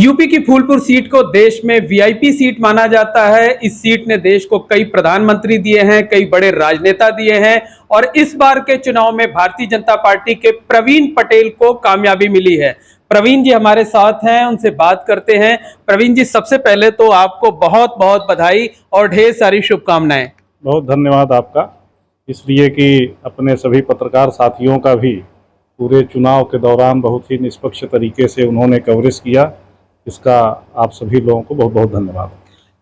UP की Phulpur seat को देश में वीआईपी सीट माना जाता है। इस सीट ने देश को कई प्रधानमंत्री दिए हैं, कई बड़े राजनेता दिए हैं और इस बार के चुनाव में भारतीय जनता पार्टी के प्रवीण पटेल को कामयाबी मिली है। प्रवीण जी हमारे साथ हैं, उनसे बात करते हैं। प्रवीण जी, सबसे पहले तो आपको बहुत बहुत बधाई और ढेर सारी शुभकामनाएं। बहुत धन्यवाद आपका, इसलिए कि अपने सभी पत्रकार साथियों का भी पूरे चुनाव के दौरान बहुत ही निष्पक्ष तरीके से उन्होंने कवरेज किया। इसका आप सभी लोगों को बहुत बहुत धन्यवाद।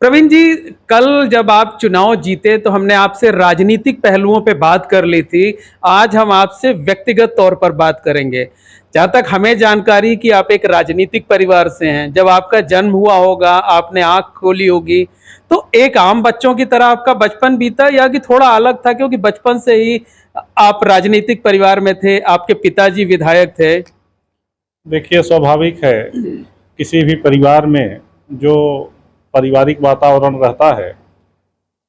प्रवीण जी, कल जब आप चुनाव जीते तो हमने आपसे राजनीतिक पहलुओं पे बात कर ली थी। आज हम आपसे व्यक्तिगत तौर पर बात करेंगे। जहाँ तक हमें जानकारी कि आप एक राजनीतिक परिवार से हैं, जब आपका जन्म हुआ होगा, आपने आंख खोली होगी, तो एक आम बच्चों की तरह आपका बचपन बीता या कि थोड़ा अलग था, क्योंकि बचपन से ही आप राजनीतिक परिवार में थे, आपके पिताजी विधायक थे? देखिए, स्वाभाविक है किसी भी परिवार में जो पारिवारिक वातावरण रहता है,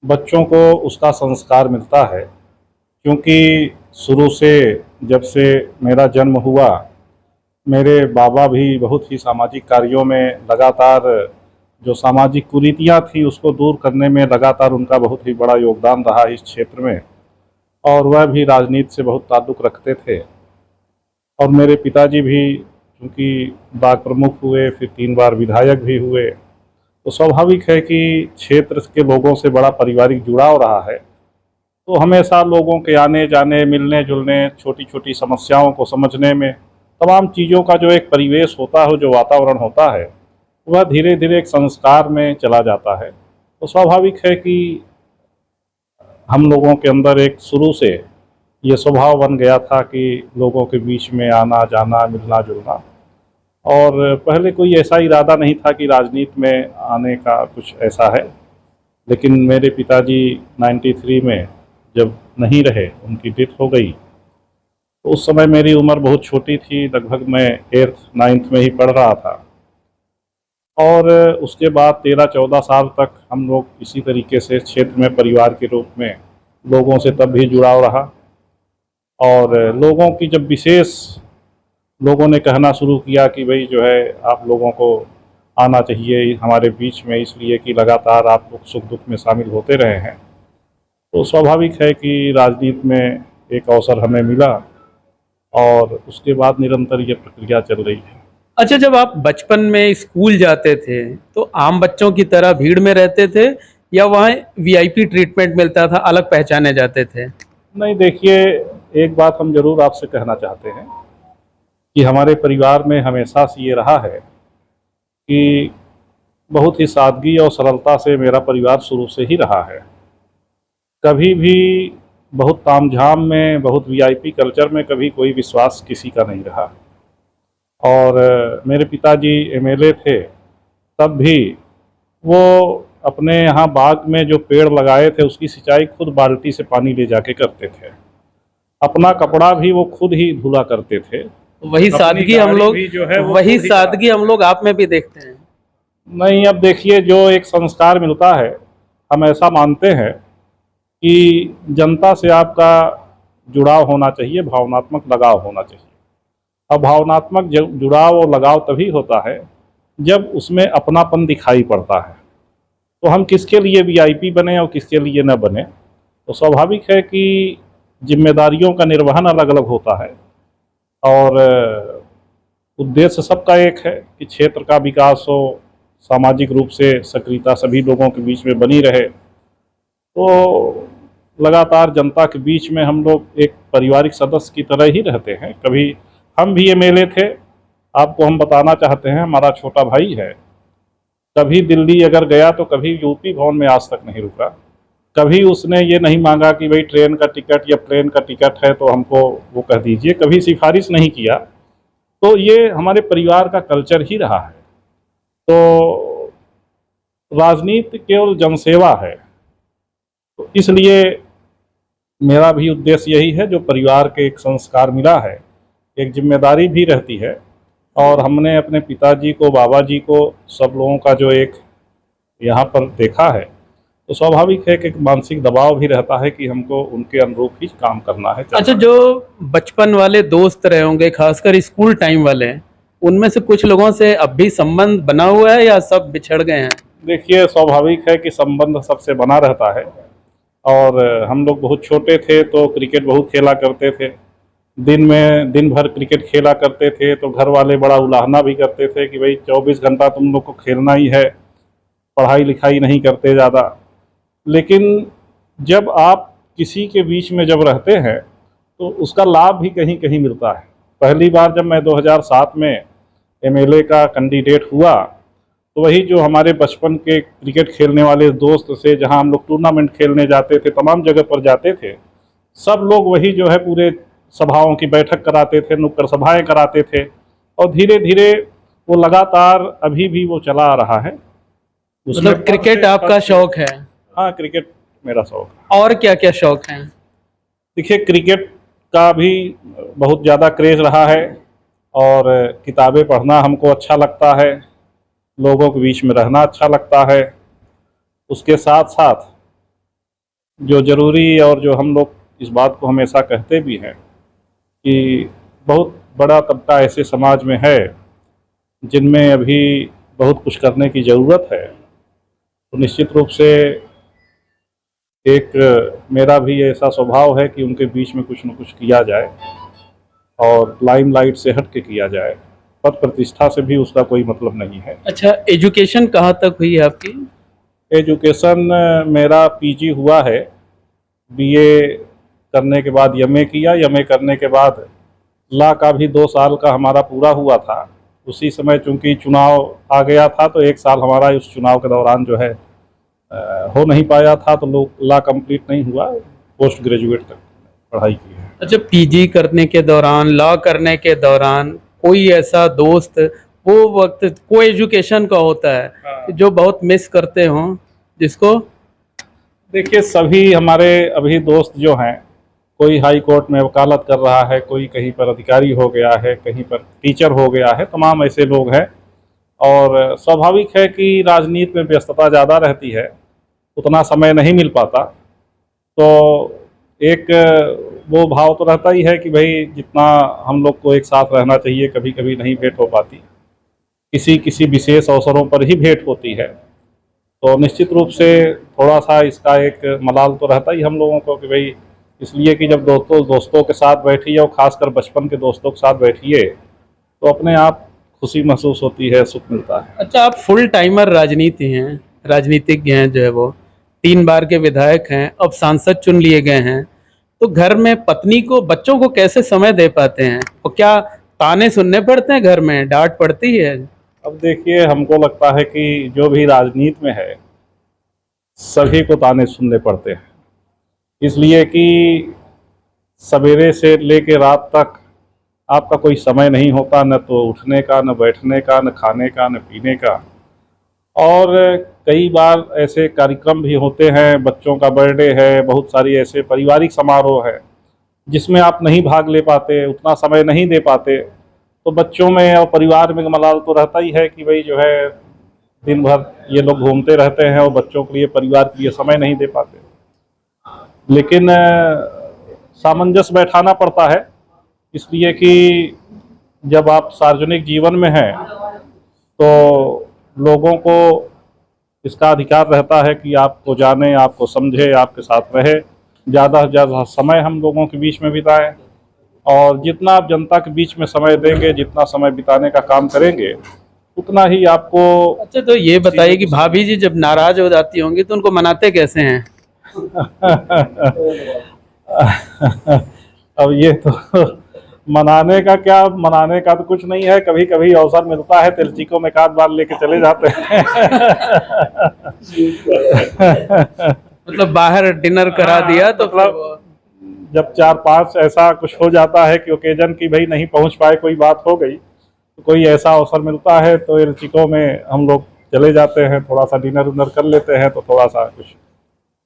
बच्चों को उसका संस्कार मिलता है। क्योंकि शुरू से जब से मेरा जन्म हुआ, मेरे बाबा भी बहुत ही सामाजिक कार्यों में लगातार, जो सामाजिक कुरीतियाँ थी उसको दूर करने में लगातार उनका बहुत ही बड़ा योगदान रहा इस क्षेत्र में, और वह भी राजनीति से बहुत ताल्लुक़ रखते थे। और मेरे पिताजी भी क्योंकि ब्लॉक प्रमुख हुए, फिर 3 बार विधायक भी हुए, तो स्वाभाविक है कि क्षेत्र के लोगों से बड़ा पारिवारिक जुड़ाव रहा है। तो हमेशा लोगों के आने जाने, मिलने जुलने, छोटी छोटी समस्याओं को समझने में, तमाम चीज़ों का जो एक परिवेश होता है, जो वातावरण होता है, वह धीरे धीरे एक संस्कार में चला जाता है। तो स्वाभाविक है कि हम लोगों के अंदर एक शुरू से ये स्वभाव बन गया था कि लोगों के बीच में आना जाना, मिलना जुलना। और पहले कोई ऐसा इरादा नहीं था कि राजनीति में आने का कुछ ऐसा है, लेकिन मेरे पिताजी 93 में जब नहीं रहे, उनकी डेथ हो गई, तो उस समय मेरी उम्र बहुत छोटी थी, लगभग मैं 8th 9th में ही पढ़ रहा था। और उसके बाद 13-14 साल तक हम लोग इसी तरीके से क्षेत्र में परिवार के रूप में लोगों से तब भी जुड़ाव रहा। और लोगों की जब विशेष लोगों ने कहना शुरू किया कि भाई जो है आप लोगों को आना चाहिए हमारे बीच में, इसलिए कि लगातार आप लोग सुख दुख में शामिल होते रहे हैं, तो स्वाभाविक है कि राजनीति में एक अवसर हमें मिला और उसके बाद निरंतर ये प्रक्रिया चल रही है। अच्छा, जब आप बचपन में स्कूल जाते थे तो आम बच्चों की तरह भीड़ में रहते थे या वहाँ वीआईपी ट्रीटमेंट मिलता था, अलग पहचाने जाते थे? नहीं, देखिए, एक बात हम जरूर आपसे कहना चाहते हैं कि हमारे परिवार में हमेशा से ये रहा है कि बहुत ही सादगी और सरलता से मेरा परिवार शुरू से ही रहा है। कभी भी बहुत तामझाम में, बहुत वीआईपी कल्चर में कभी कोई विश्वास किसी का नहीं रहा। और मेरे पिताजी एमएलए थे, तब भी वो अपने यहाँ बाग में जो पेड़ लगाए थे उसकी सिंचाई खुद बाल्टी से पानी ले जाके करते थे। अपना कपड़ा भी वो खुद ही धुला करते थे। वही सादगी हम लोग, वही सादगी हम लोग आप में भी देखते हैं। नहीं, अब देखिए, जो एक संस्कार मिलता है, हम ऐसा मानते हैं कि जनता से आपका जुड़ाव होना चाहिए, भावनात्मक लगाव होना चाहिए। अब भावनात्मक जुड़ाव और लगाव तभी होता है जब उसमें अपनापन दिखाई पड़ता है। तो हम किसके लिए वीआईपी बने और किसके लिए न बने, तो स्वाभाविक है कि जिम्मेदारियों का निर्वहन अलग अलग होता है और उद्देश्य सबका एक है कि क्षेत्र का विकास हो, सामाजिक रूप से सक्रियता सभी लोगों के बीच में बनी रहे। तो लगातार जनता के बीच में हम लोग एक पारिवारिक सदस्य की तरह ही रहते हैं। कभी हम भी एमएलए थे, आपको हम बताना चाहते हैं, हमारा छोटा भाई है, कभी दिल्ली अगर गया तो कभी यूपी भवन में आज तक नहीं रुका। कभी उसने ये नहीं मांगा कि भाई ट्रेन का टिकट या प्लेन का टिकट है तो हमको वो कह दीजिए, कभी सिफारिश नहीं किया। तो ये हमारे परिवार का कल्चर ही रहा है। तो राजनीति केवल जनसेवा है, तो इसलिए मेरा भी उद्देश्य यही है, जो परिवार के एक संस्कार मिला है, एक जिम्मेदारी भी रहती है। और हमने अपने पिताजी को, बाबा जी को, सब लोगों का जो एक यहाँ पर देखा है, तो स्वाभाविक है कि एक मानसिक दबाव भी रहता है कि हमको उनके अनुरूप ही काम करना है। अच्छा, जो बचपन वाले दोस्त रहे होंगे, खासकर स्कूल टाइम वाले, उनमें से कुछ लोगों से अब भी संबंध बना हुआ है या सब बिछड़ गए हैं? देखिए, स्वाभाविक है कि संबंध सबसे बना रहता है। और हम लोग बहुत छोटे थे तो क्रिकेट बहुत खेला करते थे। दिन भर क्रिकेट खेला करते थे, तो घर वाले बड़ा उलाहना भी करते थे कि भाई 24 घंटा तुम लोग को खेलना ही है, पढ़ाई लिखाई नहीं करते ज़्यादा। लेकिन जब आप किसी के बीच में जब रहते हैं तो उसका लाभ भी कहीं कहीं मिलता है। पहली बार जब मैं 2007 में एमएलए का कैंडिडेट हुआ, तो वही जो हमारे बचपन के क्रिकेट खेलने वाले दोस्त से, जहां हम लोग टूर्नामेंट खेलने जाते थे, तमाम जगह पर जाते थे, सब लोग वही जो है पूरे सभाओं की बैठक कराते थे, नुक्कड़ सभाएं कराते थे। और धीरे धीरे वो लगातार अभी भी वो चला आ रहा है। उसमें मतलब क्रिकेट आपका शौक है? हाँ, क्रिकेट मेरा शौक है। और क्या क्या शौक है? देखिए, क्रिकेट का भी बहुत ज़्यादा क्रेज़ रहा है, और किताबें पढ़ना हमको अच्छा लगता है, लोगों के बीच में रहना अच्छा लगता है। उसके साथ साथ जो ज़रूरी और जो हम लोग इस बात को हमेशा कहते भी हैं कि बहुत बड़ा तबका ऐसे समाज में है जिनमें अभी बहुत कुछ करने की ज़रूरत है। तो निश्चित रूप से एक मेरा भी ऐसा स्वभाव है कि उनके बीच में कुछ न कुछ किया जाए, और लाइमलाइट से हट के किया जाए। पद प्रतिष्ठा से भी उसका कोई मतलब नहीं है। अच्छा, एजुकेशन कहाँ तक हुई है आपकी? एजुकेशन मेरा पीजी हुआ है। बीए करने के बाद एमए किया। एमए करने के बाद लॉ का भी 2 साल का हमारा पूरा हुआ था। उसी समय चूंकि चुनाव आ गया था, तो 1 साल हमारा उस चुनाव के दौरान जो है हो नहीं पाया था, तो लोग लॉ कंप्लीट नहीं हुआ। पोस्ट ग्रेजुएट तक पढ़ाई की है। अच्छा, पीजी करने के दौरान, लॉ करने के दौरान कोई ऐसा दोस्त वो वक्त को एजुकेशन का होता है कि जो बहुत मिस करते हो जिसको? देखिए, सभी हमारे अभी दोस्त जो हैं, कोई हाई कोर्ट में वकालत कर रहा है, कोई कहीं पर अधिकारी हो गया है, कहीं पर टीचर हो गया है, तमाम ऐसे लोग हैं। और स्वाभाविक है कि राजनीति में व्यस्तता ज़्यादा रहती है, उतना समय नहीं मिल पाता। तो एक वो भाव तो रहता ही है कि भाई जितना हम लोग को एक साथ रहना चाहिए, कभी कभी नहीं भेंट हो पाती, किसी किसी विशेष अवसरों पर ही भेंट होती है। तो निश्चित रूप से थोड़ा सा इसका एक मलाल तो रहता ही हम लोगों को कि भाई, इसलिए कि जब दोस्तों के साथ बैठिए, और ख़ासकर बचपन के दोस्तों के साथ बैठिए, तो अपने आप खुशी महसूस होती है, सुख मिलता है। अच्छा, आप फुल टाइमर राजनीतिज्ञ हैं जो है वो 3 बार के विधायक हैं, अब सांसद चुन लिए गए हैं, तो घर में पत्नी को, बच्चों को कैसे समय दे पाते हैं? और क्या ताने सुनने पड़ते हैं, घर में डांट पड़ती है? अब देखिए, हमको लगता है कि जो भी राजनीति में है, सभी को ताने सुनने पड़ते हैं। इसलिए कि सवेरे से लेके रात तक आपका कोई समय नहीं होता, न तो उठने का, न बैठने का, न खाने का, न पीने का। और कई बार ऐसे कार्यक्रम भी होते हैं, बच्चों का बर्थडे है, बहुत सारी ऐसे पारिवारिक समारोह है जिसमें आप नहीं भाग ले पाते, उतना समय नहीं दे पाते। तो बच्चों में और परिवार में मलाल तो रहता ही है कि भाई जो है दिन भर ये लोग घूमते रहते हैं और बच्चों के लिए, परिवार के लिए समय नहीं दे पाते। लेकिन सामंजस्य बैठाना पड़ता है, इसलिए कि जब आप सार्वजनिक जीवन में हैं तो लोगों को इसका अधिकार रहता है कि आपको जाने, आपको समझे, आपके साथ रहे, ज़्यादा से ज़्यादा समय हम लोगों के बीच में बिताएं। और जितना आप जनता के बीच में समय देंगे, जितना समय बिताने का काम करेंगे, उतना ही आपको। अच्छा, तो ये बताइए कि भाभी जी जब नाराज हो जाती होंगी तो उनको मनाते कैसे हैं? अब ये तो मनाने का क्या, मनाने का तो कुछ नहीं है। कभी कभी अवसर मिलता है, तिलचिकों में 1 बार लेके चले जाते हैं। मतलब बाहर डिनर करा दिया तो मतलब जब 4-5 ऐसा कुछ हो जाता है कि ओकेजन की भाई नहीं पहुंच पाए, कोई बात हो गई, तो कोई ऐसा अवसर मिलता है तो तिलचिकों में हम लोग चले जाते हैं, थोड़ा सा डिनर उनर कर लेते हैं, तो थोड़ा सा कुछ।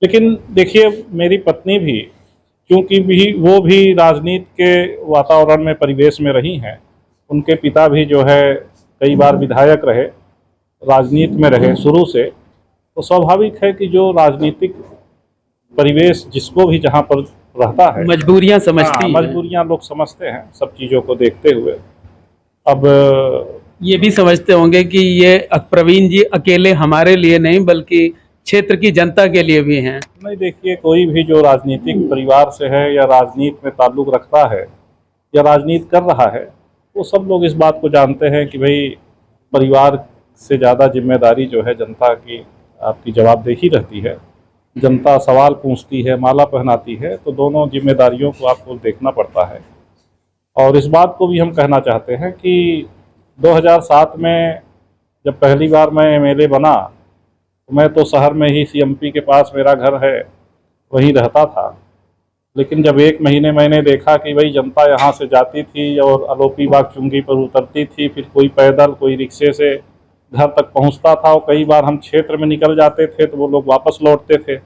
लेकिन देखिए, मेरी पत्नी भी, क्योंकि वो भी राजनीति के वातावरण में, परिवेश में रही हैं, उनके पिता भी जो है कई बार विधायक रहे, राजनीति में रहे शुरू से। तो स्वाभाविक है कि जो राजनीतिक परिवेश जिसको भी जहाँ पर रहता है, मजबूरियां समझती हैं। मजबूरियाँ लोग समझते हैं, सब चीज़ों को देखते हुए। अब ये भी समझते होंगे कि ये प्रवीण जी अकेले हमारे लिए नहीं बल्कि क्षेत्र की जनता के लिए भी हैं। नहीं, देखिए, कोई भी जो राजनीतिक परिवार से है या राजनीति में ताल्लुक रखता है या राजनीति कर रहा है, वो सब लोग इस बात को जानते हैं कि भाई परिवार से ज़्यादा जिम्मेदारी जो है जनता की आपकी जवाबदेही रहती है। जनता सवाल पूछती है, माला पहनाती है, तो दोनों जिम्मेदारियों को आपको देखना पड़ता है। और इस बात को भी हम कहना चाहते हैं कि 2007 में जब पहली बार मैं एमएलए बना, तो मैं तो शहर में ही सीएमपी के पास मेरा घर है, वहीं रहता था। लेकिन जब 1 महीने मैंने देखा कि भाई जनता यहाँ से जाती थी और अलोपी बाग चुंगी पर उतरती थी, फिर कोई पैदल, कोई रिक्शे से घर तक पहुँचता था, और कई बार हम क्षेत्र में निकल जाते थे तो वो लोग वापस लौटते थे।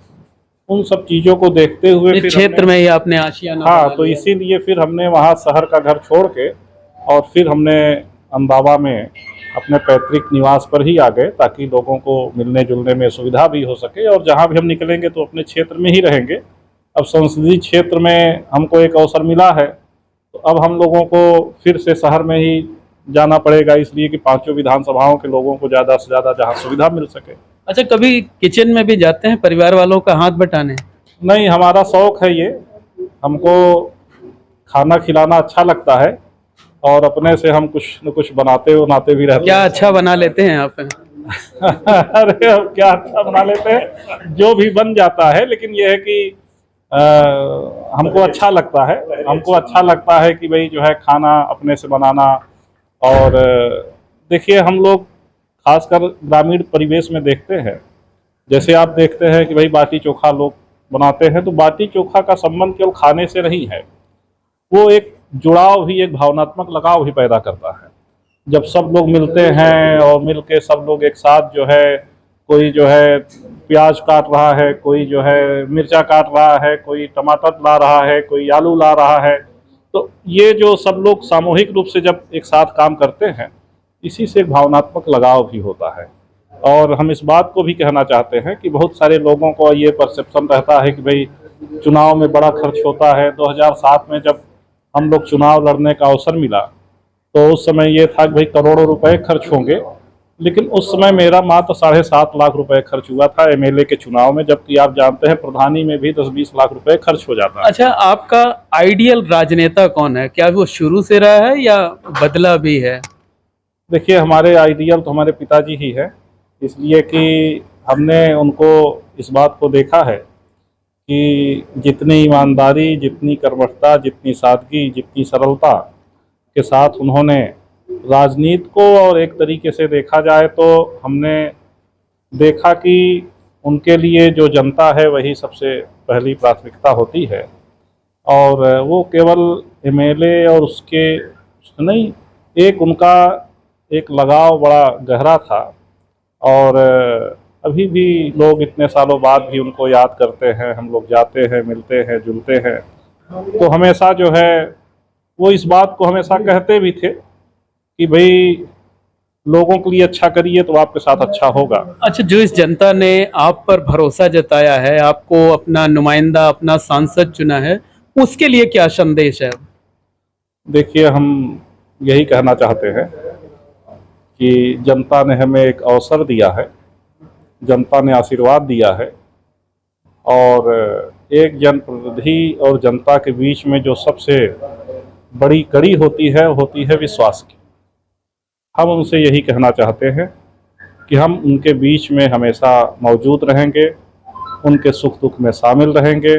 उन सब चीज़ों को देखते हुए इस फिर क्षेत्र में ही आपने आशियाना हाँ, बना तो लिया। इसीलिए फिर हमने वहाँ शहर का घर छोड़ के और फिर हमने अंदावा में अपने पैतृक निवास पर ही आ गए, ताकि लोगों को मिलने जुलने में सुविधा भी हो सके, और जहाँ भी हम निकलेंगे तो अपने क्षेत्र में ही रहेंगे। अब संसदीय क्षेत्र में हमको एक अवसर मिला है, तो अब हम लोगों को फिर से शहर में ही जाना पड़ेगा, इसलिए कि 5 विधानसभाओं के लोगों को ज़्यादा से ज़्यादा जहाँ सुविधा मिल सके। अच्छा, कभी किचन में भी जाते हैं परिवार वालों का हाथ बटाने? नहीं, हमारा शौक़ है ये, हमको खाना खिलाना अच्छा लगता है, और अपने से हम कुछ न कुछ बनाते भी रहते क्या हैं। अच्छा बना लेते हैं आप? अरे, अब क्या अच्छा बना लेते हैं, जो भी बन जाता है, लेकिन ये है कि हमको अच्छा लगता है कि भाई जो है खाना अपने से बनाना। और देखिए, हम लोग खासकर ग्रामीण परिवेश में देखते हैं, जैसे आप देखते हैं कि भाई बाटी चोखा लोग बनाते हैं, तो बाटी चोखा का संबंध केवल खाने से नहीं है, वो एक जुड़ाव भी, एक भावनात्मक लगाव भी पैदा करता है। जब सब लोग मिलते हैं और मिल के सब लोग एक साथ जो है, कोई जो है प्याज काट रहा है, कोई जो है मिर्चा काट रहा है, कोई टमाटर ला रहा है, कोई आलू ला रहा है, तो ये जो सब लोग सामूहिक रूप से जब एक साथ काम करते हैं, इसी से एक भावनात्मक लगाव भी होता है। और हम इस बात को भी कहना चाहते हैं कि बहुत सारे लोगों को ये परसेप्शन रहता है कि भाई चुनाव में बड़ा खर्च होता है। 2007 में जब हम लोग चुनाव लड़ने का अवसर मिला, तो उस समय ये था कि भाई करोड़ों रुपए खर्च होंगे, लेकिन उस समय मेरा मात्र 7.5 लाख रुपए खर्च हुआ था एमएलए के चुनाव में, जबकि आप जानते हैं प्रधानी में भी 10-20 लाख रुपए खर्च हो जाता है। अच्छा, आपका आइडियल राजनेता कौन है? क्या वो शुरू से रहा है या बदला भी है? देखिए, हमारे आइडियल तो हमारे पिताजी ही है, इसलिए कि हमने उनको इस बात को देखा है कि जितनी ईमानदारी, जितनी कर्मठता, जितनी सादगी, जितनी सरलता के साथ उन्होंने राजनीति को, और एक तरीके से देखा जाए तो हमने देखा कि उनके लिए जो जनता है वही सबसे पहली प्राथमिकता होती है। और वो केवल एमएलए और उसके नहीं, एक उनका एक लगाव बड़ा गहरा था, और अभी भी लोग इतने सालों बाद भी उनको याद करते हैं। हम लोग जाते हैं, मिलते हैं, जुलते हैं, तो हमेशा जो है वो इस बात को हमेशा कहते भी थे कि भाई लोगों के लिए अच्छा करिए तो आपके साथ अच्छा होगा। अच्छा, जो इस जनता ने आप पर भरोसा जताया है, आपको अपना नुमाइंदा, अपना सांसद चुना है, उसके लिए क्या संदेश है? देखिए, हम यही कहना चाहते हैं कि जनता ने हमें एक अवसर दिया है, जनता ने आशीर्वाद दिया है, और एक जनप्रतिनिधि और जनता के बीच में जो सबसे बड़ी कड़ी होती है विश्वास की। हम उनसे यही कहना चाहते हैं कि हम उनके बीच में हमेशा मौजूद रहेंगे, उनके सुख दुख में शामिल रहेंगे,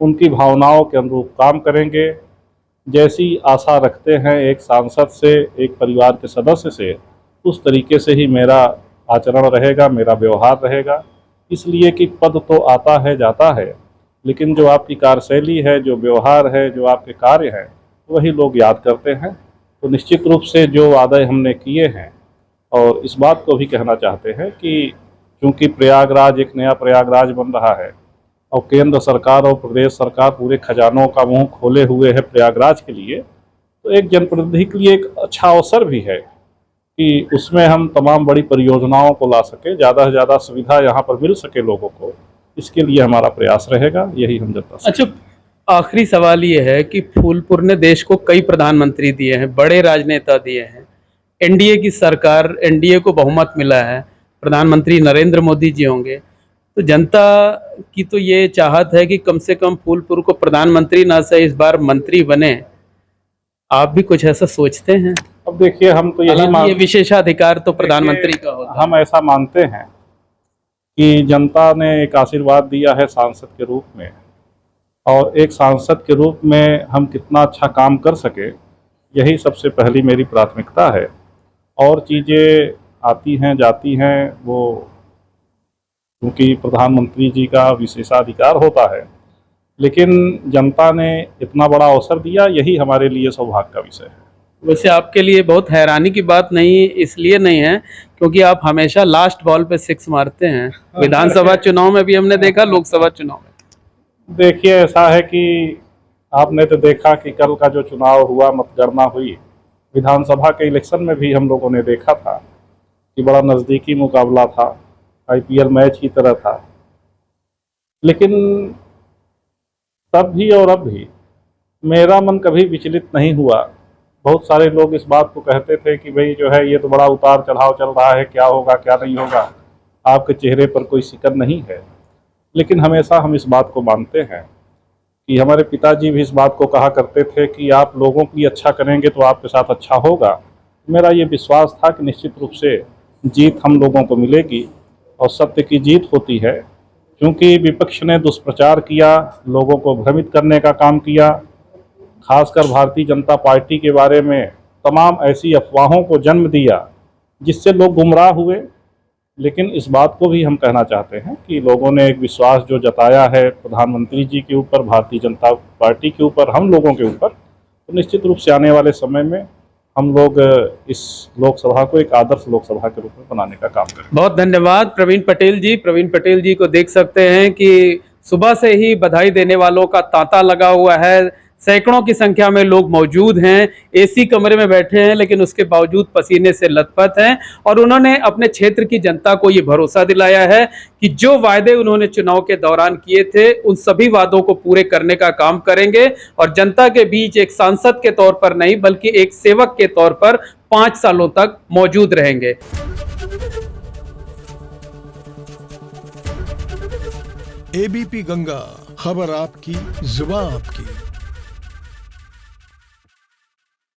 उनकी भावनाओं के अनुरूप काम करेंगे। जैसी आशा रखते हैं एक सांसद से, एक परिवार के सदस्य से, उस तरीके से ही मेरा आचरण रहेगा, मेरा व्यवहार रहेगा। इसलिए कि पद तो आता है जाता है, लेकिन जो आपकी कार्यशैली है, जो व्यवहार है, जो आपके कार्य हैं, वही लोग याद करते हैं। तो निश्चित रूप से जो वादे हमने किए हैं, और इस बात को भी कहना चाहते हैं कि चूँकि प्रयागराज एक नया प्रयागराज बन रहा है, और केंद्र सरकार और प्रदेश सरकार पूरे खजानों का मुंह खोले हुए है प्रयागराज के लिए, तो एक जनप्रतिनिधि के लिए एक अच्छा अवसर भी है कि उसमें हम तमाम बड़ी परियोजनाओं को ला सके, ज़्यादा से ज़्यादा सुविधा यहाँ पर मिल सके लोगों को। इसके लिए हमारा प्रयास रहेगा, यही हम जनता से। अच्छा, आखिरी सवाल ये है कि फूलपुर ने देश को कई प्रधानमंत्री दिए हैं, बड़े राजनेता दिए हैं, एनडीए की सरकार, एनडीए को बहुमत मिला है, प्रधानमंत्री नरेंद्र मोदी जी होंगे, तो जनता की तो ये चाहत है कि कम से कम फूलपुर को प्रधानमंत्री ना से इस बार मंत्री बने। आप भी कुछ ऐसा सोचते हैं? अब देखिए, हम तो यही हालांकि ये विशेषाधिकार तो प्रधानमंत्री का होता है। हम ऐसा मानते हैं कि जनता ने एक आशीर्वाद दिया है सांसद के रूप में, और एक सांसद के रूप में हम कितना अच्छा काम कर सके, यही सबसे पहली मेरी प्राथमिकता है। और चीज़ें आती हैं जाती हैं, वो क्योंकि प्रधानमंत्री जी का विशेषाधिकार होता है, लेकिन जनता ने इतना बड़ा अवसर दिया, यही हमारे लिए सौभाग्य का विषय है। वैसे आपके लिए बहुत हैरानी की बात नहीं, इसलिए नहीं है क्योंकि आप हमेशा लास्ट बॉल पे 6 मारते हैं। विधानसभा चुनाव में भी हमने देखा, लोकसभा चुनाव में। देखिए, ऐसा है कि आपने तो देखा कि कल का जो चुनाव हुआ, मतगणना हुई, विधानसभा के इलेक्शन में भी हम लोगों ने देखा था कि बड़ा नज़दीकी मुकाबला था, आईपीएल मैच की तरह था। लेकिन तब भी और अब भी मेरा मन कभी विचलित नहीं हुआ। बहुत सारे लोग इस बात को कहते थे कि भाई जो है, ये तो बड़ा उतार चढ़ाव चल रहा है, क्या होगा क्या नहीं होगा, आपके चेहरे पर कोई शिकन नहीं है। लेकिन हमेशा हम इस बात को मानते हैं कि हमारे पिताजी भी इस बात को कहा करते थे कि आप लोगों के लिए अच्छा करेंगे तो आपके साथ अच्छा होगा। मेरा ये विश्वास था कि निश्चित रूप से जीत हम लोगों को मिलेगी और सत्य की जीत होती है। क्योंकि विपक्ष ने दुष्प्रचार किया, लोगों को भ्रमित करने का काम किया, खासकर भारतीय जनता पार्टी के बारे में तमाम ऐसी अफवाहों को जन्म दिया जिससे लोग गुमराह हुए। लेकिन इस बात को भी हम कहना चाहते हैं कि लोगों ने एक विश्वास जो जताया है प्रधानमंत्री जी के ऊपर, भारतीय जनता पार्टी के ऊपर, हम लोगों के ऊपर, तो निश्चित रूप से आने वाले समय में हम लोग इस लोकसभा को एक आदर्श लोकसभा के रूप में बनाने का काम करें। बहुत धन्यवाद प्रवीण पटेल जी। प्रवीण पटेल जी को देख सकते हैं कि सुबह से ही बधाई देने वालों का तांता लगा हुआ है। सैकड़ों की संख्या में लोग मौजूद हैं, एसी कमरे में बैठे हैं, लेकिन उसके बावजूद पसीने से लथपथ हैं। और उन्होंने अपने क्षेत्र की जनता को ये भरोसा दिलाया है कि जो वायदे उन्होंने चुनाव के दौरान किए थे, उन सभी वादों को पूरे करने का काम करेंगे और जनता के बीच एक सांसद के तौर पर नहीं, बल्कि एक सेवक के तौर पर 5 सालों तक मौजूद रहेंगे। एबीपी गंगा, खबर आपकी, जुबान आपकी।